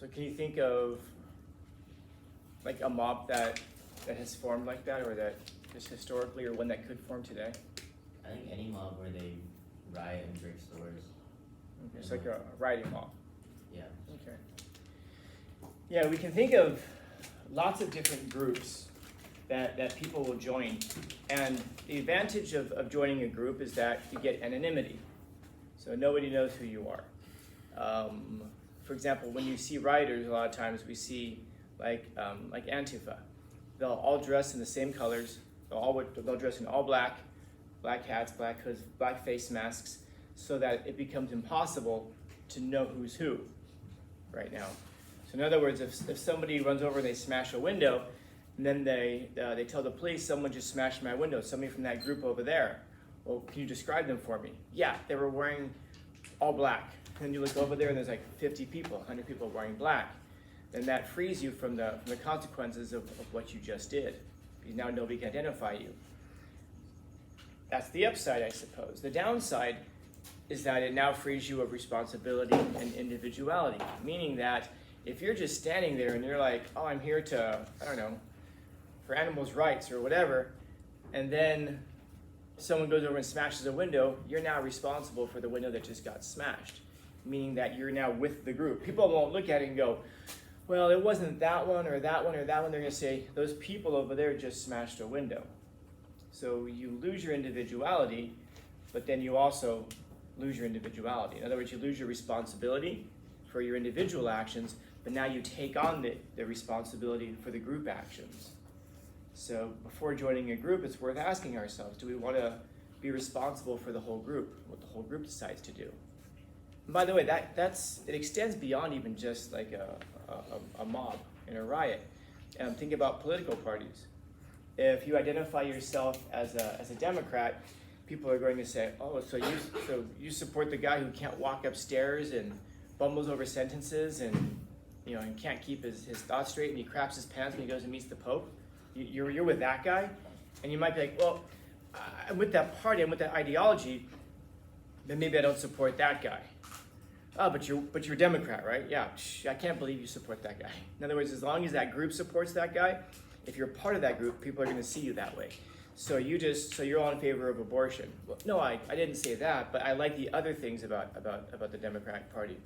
So can you think of like a mob that has formed like that, or that just historically, or one that could form today? I think any mob where they riot and break stores. Okay, it's like a rioting mob. Yeah. Okay. Yeah, we can think of lots of different groups that people will join. And the advantage of joining a group is that you get anonymity. So nobody knows who you are. For example, when you see rioters, a lot of times we see like Antifa. They'll all dress in the same colors. They'll dress in all black, black hats, black hoods, black face masks, so that it becomes impossible to know who's who right now. So in other words, if somebody runs over and they smash a window, and then they tell the police, someone just smashed my window, somebody from that group over there. Well, can you describe them for me? Yeah, they were wearing all black. And then you look over there and there's like 50 people, 100 people wearing black. Then that frees you from the consequences of what you just did, because now nobody can identify you. That's the upside, I suppose. The downside is that it now frees you of responsibility and individuality, meaning that if you're just standing there and you're like, oh, I'm here to, I don't know, for animals' rights or whatever, and then someone goes over and smashes a window, you're now responsible for the window that just got smashed, meaning that you're now with the group. People won't look at it and go, well, it wasn't that one or that one or that one. They're going to say, those people over there just smashed a window. So you lose your individuality, but then you also lose your individuality. In other words, you lose your responsibility for your individual actions, but now you take on the responsibility for the group actions. So before joining a group, it's worth asking ourselves, do we want to be responsible for the whole group, what the whole group decides to do? And by the way, it extends beyond even just like a mob in a riot. Think about political parties. If you identify yourself as a Democrat, people are going to say, oh, so you support the guy who can't walk upstairs and bumbles over sentences and can't keep his thoughts straight, and he craps his pants when he goes and meets the Pope. You're with that guy, and you might be like, well, I'm with that party, I'm with that ideology, then maybe I don't support that guy. Oh, but you're a Democrat, right? Yeah, I can't believe you support that guy. In other words, as long as that group supports that guy, if you're part of that group, people are going to see you that way. So you're all in favor of abortion. Well, no, I didn't say that, but I like the other things about the Democratic Party.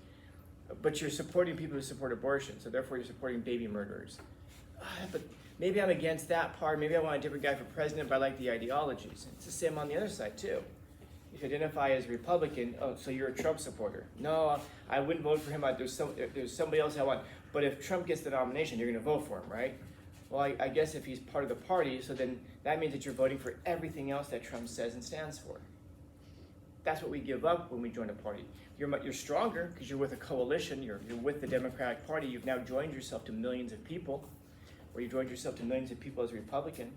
But you're supporting people who support abortion, so therefore you're supporting baby murderers. But maybe I'm against that part. Maybe I want a different guy for president, but I like the ideologies. It's the same on the other side too. If you identify as Republican, oh, so you're a Trump supporter. No, I wouldn't vote for him. There's somebody else I want. But if Trump gets the nomination, you're going to vote for him, right? Well, I guess if he's part of the party, so then that means that you're voting for everything else that Trump says and stands for. That's what we give up when we join a party. You're stronger because you're with a coalition. You're with the Democratic Party. You've now joined yourself to millions of people, or you joined yourself to millions of people as a Republican.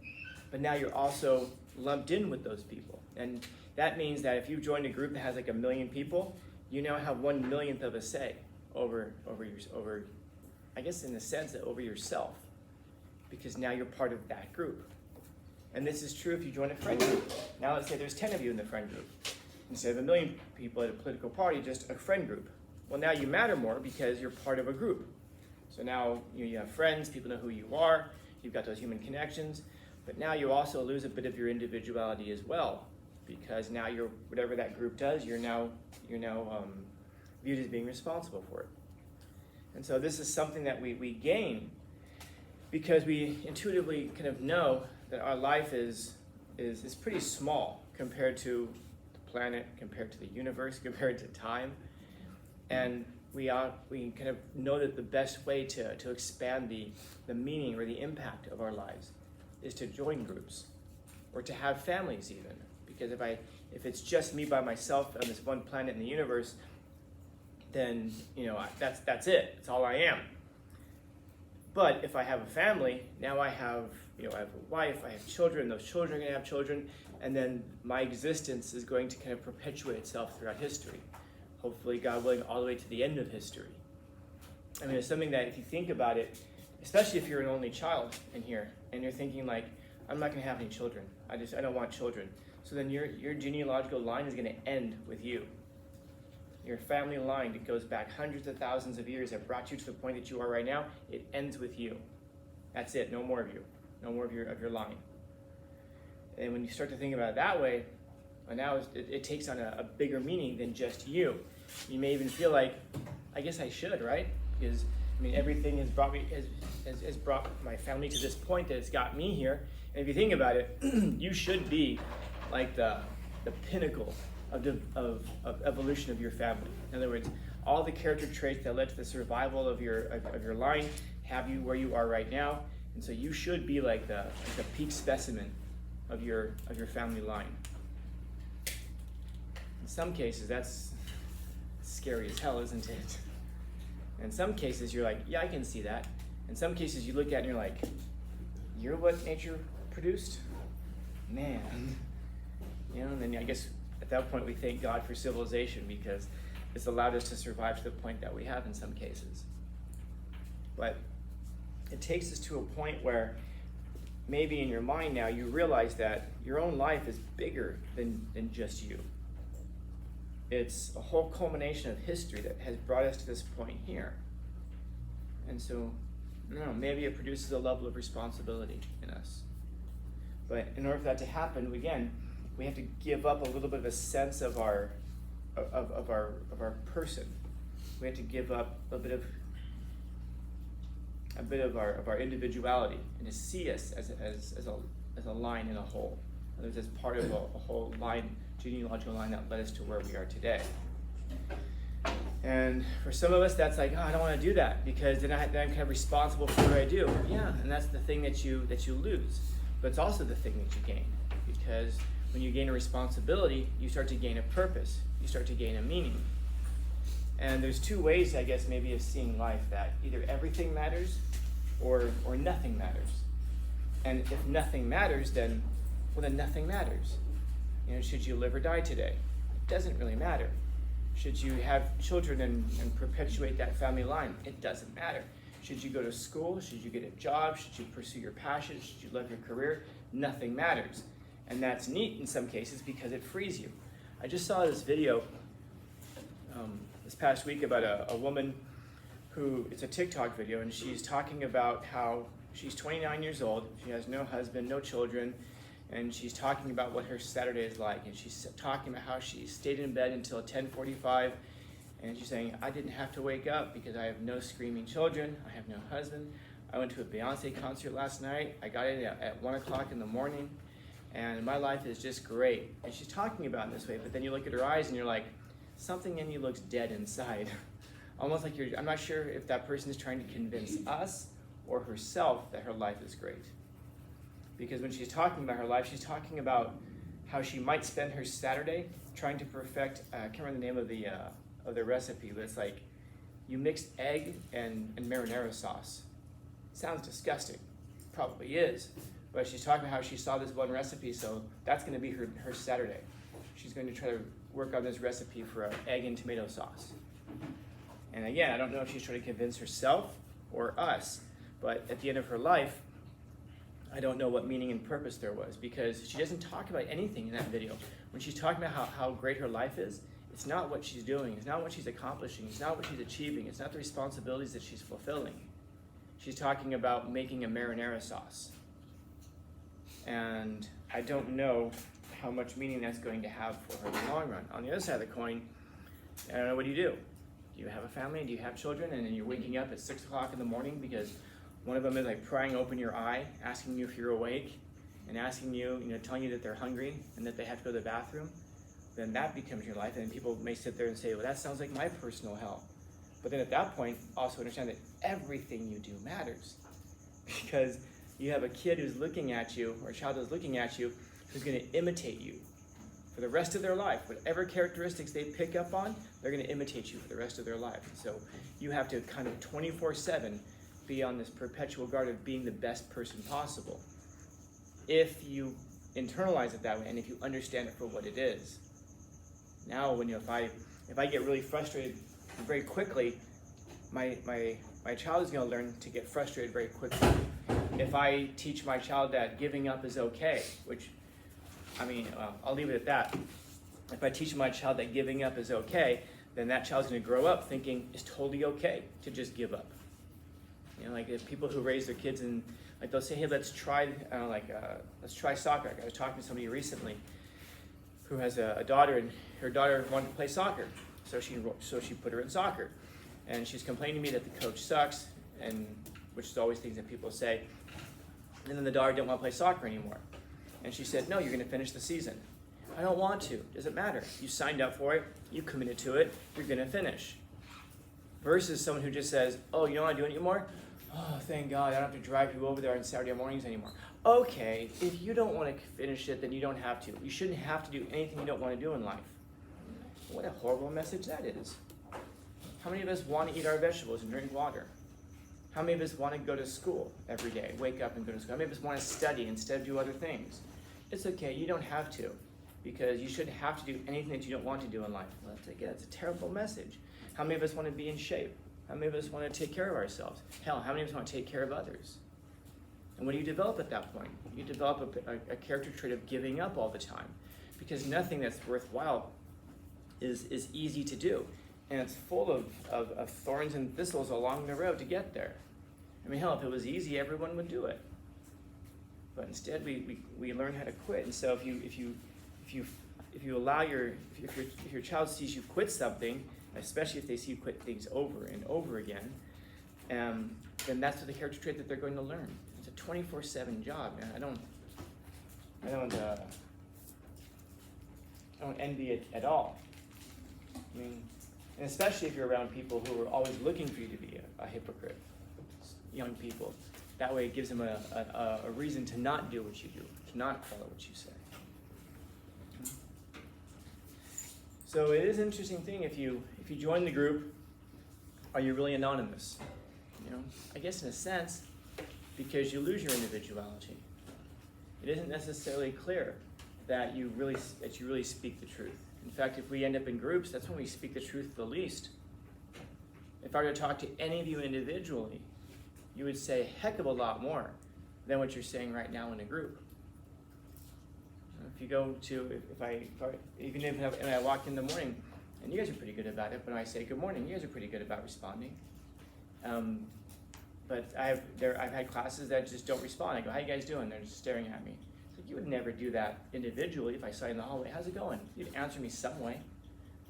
But now you're also lumped in with those people. And that means that if you join a group that has like 1 million people, you now have 1/1,000,000th of a say over I guess in the sense that over yourself, because now you're part of that group. And this is true if you join a friend group. Now let's say there's 10 of you in the friend group. Instead of 1 million people at a political party, just a friend group. Well, now you matter more because you're part of a group. So now you have friends, people know who you are, you've got those human connections, but now you also lose a bit of your individuality as well, because now you're, whatever that group does, you're now viewed as being responsible for it. And so this is something that we gain because we intuitively kind of know that our life is pretty small compared to the planet, compared to the universe, compared to time. And we kind of know that the best way to expand the meaning or the impact of our lives is to join groups or to have families even. Because if it's just me by myself on this one planet in the universe, then that's it. It's all I am. But if I have a family, now I have a wife, I have children, those children are going to have children, and then my existence is going to kind of perpetuate itself throughout history. Hopefully, God willing, all the way to the end of history. I mean, it's something that if you think about it, especially if you're an only child in here, and you're thinking like, I'm not going to have any children. I don't want children. So then your genealogical line is going to end with you. your family line that goes back hundreds of thousands of years that brought you to the point that you are right now, it ends with you. That's it, no more of you. No more of your line. And when you start to think about it that way, well, now it takes on a bigger meaning than just you. You may even feel like, I guess I should, right? Because everything has brought my family to this point that it's got me here. And if you think about it, you should be like the pinnacle of evolution of your family. In other words, all the character traits that led to the survival of your line have you where you are right now. And so you should be like the peak specimen of your family line. In some cases, that's scary as hell, isn't it? In some cases, you're like, yeah, I can see that. In some cases, you look at it and you're like, you're what nature produced? Man. And then I guess at that point we thank God for civilization because it's allowed us to survive to the point that we have in some cases. But it takes us to a point where maybe in your mind now you realize that your own life is bigger than just you. It's a whole culmination of history that has brought us to this point here. And so, maybe it produces a level of responsibility in us. But in order for that to happen, again, we have to give up a little bit of a sense of our person. We have to give up a bit of our individuality and to see us as a line in a whole. In other words, as part of a whole line, genealogical line that led us to where we are today. And for some of us, that's like, I don't want to do that because then I'm kind of responsible for what I do. Yeah, and that's the thing that you lose. But it's also the thing that you gain, because when you gain a responsibility, you start to gain a purpose. You start to gain a meaning. And there's two ways, I guess, maybe of seeing life, that either everything matters or nothing matters. And if nothing matters, then nothing matters. Should you live or die today? It doesn't really matter. Should you have children and perpetuate that family line? It doesn't matter. Should you go to school? Should you get a job? Should you pursue your passion? Should you love your career? Nothing matters. And that's neat in some cases because it frees you. I just saw this video this past week about a woman who, it's a TikTok video, and she's talking about how she's 29 years old, she has no husband, no children, and she's talking about what her Saturday is like. And she's talking about how she stayed in bed until 10:45, and she's saying, I didn't have to wake up because I have no screaming children, I have no husband. I went to a Beyonce concert last night, I got in at 1 o'clock in the morning, and my life is just great. And she's talking about it this way, but then you look at her eyes and you're like, something in you looks dead inside. Almost like I'm not sure if that person is trying to convince us or herself that her life is great. Because when she's talking about her life, she's talking about how she might spend her Saturday trying to perfect, I can't remember the name of the recipe, but it's like you mix egg and marinara sauce. Sounds disgusting, probably is, but she's talking about how she saw this one recipe, so that's going to be her Saturday. She's going to try to work on this recipe for an egg and tomato sauce. And again, I don't know if she's trying to convince herself or us, but at the end of her life, I don't know what meaning and purpose there was, because she doesn't talk about anything in that video. When she's talking about how great her life is, it's not what she's doing, it's not what she's accomplishing, it's not what she's achieving, it's not the responsibilities that she's fulfilling. She's talking about making a marinara sauce. And I don't know how much meaning that's going to have for her in the long run. On the other side of the coin, I don't know, what do? Do you have a family? Do you have children? And then you're waking up at 6 o'clock in the morning because one of them is like prying open your eye, asking you if you're awake, and asking you, telling you that they're hungry and that they have to go to the bathroom. Then that becomes your life, and people may sit there and say, well, that sounds like my personal hell. But then at that point, also understand that everything you do matters, because you have a kid who's looking at you, or a child who's looking at you, who's going to imitate you for the rest of their life. Whatever characteristics they pick up on, they're going to imitate you for the rest of their life. And so you have to kind of 24/7 be on this perpetual guard of being the best person possible. If you internalize it that way, and if you understand it for what it is. Now, if I get really frustrated very quickly, my child is going to learn to get frustrated very quickly. If I teach my child that giving up is okay, which, I'll leave it at that. If I teach my child that giving up is okay, then that child's going to grow up thinking it's totally okay to just give up. You know, like if people who raise their kids and like they'll say, hey, let's try soccer. I was talking to somebody recently who has a daughter, and her daughter wanted to play soccer, so she put her in soccer, and she's complaining to me that the coach sucks, and which is always things that people say. And then the daughter didn't want to play soccer anymore, and she said, no, you're going to finish the season. I don't want to. Doesn't matter. You signed up for it. You committed to it. You're going to finish. Versus someone who just says, oh, you don't want to do it anymore? Oh, thank God, I don't have to drive you over there on Saturday mornings anymore. Okay, if you don't want to finish it, then you don't have to. You shouldn't have to do anything you don't want to do in life. What a horrible message that is. How many of us want to eat our vegetables and drink water? How many of us want to go to school every day, wake up and go to school? How many of us want to study instead of do other things? It's okay, you don't have to, because you shouldn't have to do anything that you don't want to do in life. Well, that's a terrible message. How many of us want to be in shape? How many of us want to take care of ourselves? Hell, how many of us want to take care of others? And what do you develop at that point? You develop a character trait of giving up all the time, because nothing that's worthwhile is easy to do. And it's full of thorns and thistles along the road to get there. I mean, hell, if it was easy, everyone would do it. But instead, we learn how to quit. And so if you allow if your child sees you quit something, especially if they see you quit things over and over again, then that's the character trait that they're going to learn. It's a 24/7 job, man. I don't envy it at all. I mean, and especially if you're around people who are always looking for you to be a hypocrite, young people. That way it gives them a reason to not do what you do, to not follow what you say. So it is an interesting thing if you join the group, are you really anonymous? You know, I guess in a sense, because you lose your individuality. It isn't necessarily clear that you really speak the truth. In fact, if we end up in groups, that's when we speak the truth the least. If I were to talk to any of you individually, you would say a heck of a lot more than what you're saying right now in a group. If you go to, even if I walk in the morning, and you guys are pretty good about it, but when I say good morning, you guys are pretty good about responding. But I've had classes that just don't respond. I go, how you guys doing? They're just staring at me. It's like, you would never do that individually if I saw you in the hallway. How's it going? You'd answer me some way.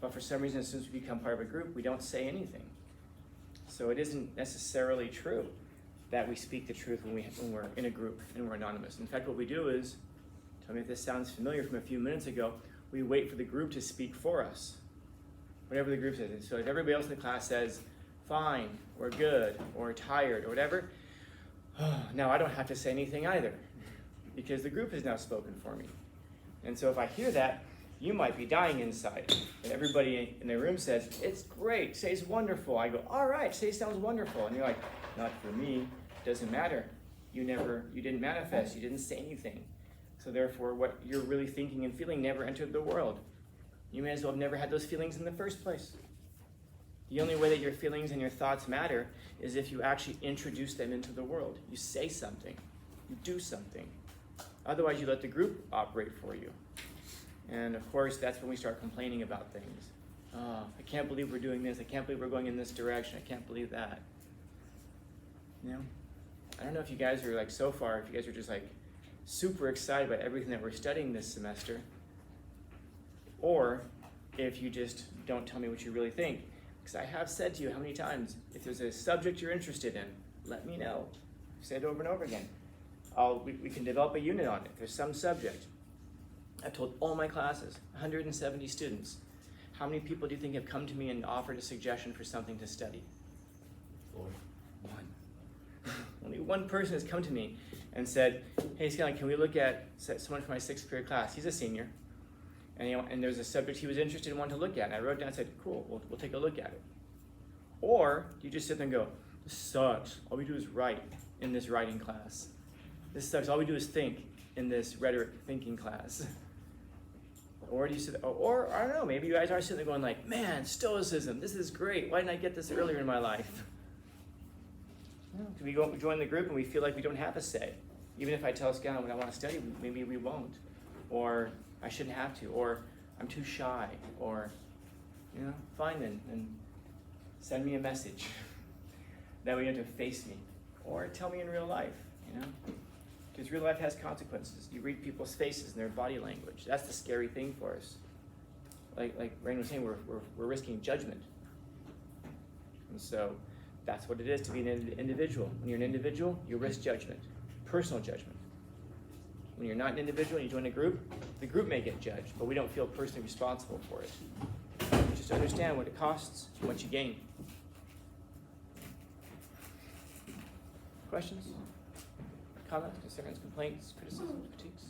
But for some reason, as soon as we become part of a group, we don't say anything. So it isn't necessarily true that we speak the truth when we're in a group and we're anonymous. In fact, what we do is, tell me if this sounds familiar from a few minutes ago, we wait for the group to speak for us. Whatever the group says. So if everybody else in the class says, fine, or good, or tired, or whatever, now I don't have to say anything either, because the group has now spoken for me. And so if I hear that, you might be dying inside. And everybody in the room says, it's great, Say's wonderful. I go, all right, Say sounds wonderful. And you're like, not for me, doesn't matter. You didn't manifest, you didn't say anything. So therefore, what you're really thinking and feeling never entered the world. You may as well have never had those feelings in the first place. The only way that your feelings and your thoughts matter is if you actually introduce them into the world. You say something, you do something. Otherwise, you let the group operate for you. And of course, that's when we start complaining about things. Oh, I can't believe we're doing this. I can't believe we're going in this direction. I can't believe that. You know, I don't know if you guys are like so far, if you guys are just like super excited about everything that we're studying this semester, or if you just don't tell me what you really think. Because I have said to you how many times, if there's a subject you're interested in, let me know. I've said it over and over again. We can develop a unit on it. There's some subject. I've told all my classes, 170 students. How many people do you think have come to me and offered a suggestion for something to study? 4. 1. Only one person has come to me and said, hey, Skyline, can we look at someone from my 6th period class? He's a senior. And there's a subject he was interested in wanting to look at. And I wrote down and said, cool, we'll take a look at it. Or do you just sit there and go, this sucks. All we do is write in this writing class. This sucks. All we do is think in this rhetoric thinking class. Or do you sit, or I don't know, maybe you guys are sitting there going like, man, Stoicism, this is great. Why didn't I get this earlier in my life? Do we join the group and we feel like we don't have a say? Even if I tell Scout what I want to study, maybe we won't. Or I shouldn't have to, or I'm too shy, or You know, fine then, and send me a message. That way you don't have to face me. Or tell me in real life, you know? Because real life has consequences. You read people's faces and their body language. That's the scary thing for us. Like Rain was saying, we're risking judgment. And so that's what it is to be an individual. When you're an individual, you risk judgment, personal judgment. When you're not an individual and you join a group, the group may get judged, but we don't feel personally responsible for it. You just understand what it costs and what you gain. Questions? Comments, concerns, complaints, criticisms, critiques?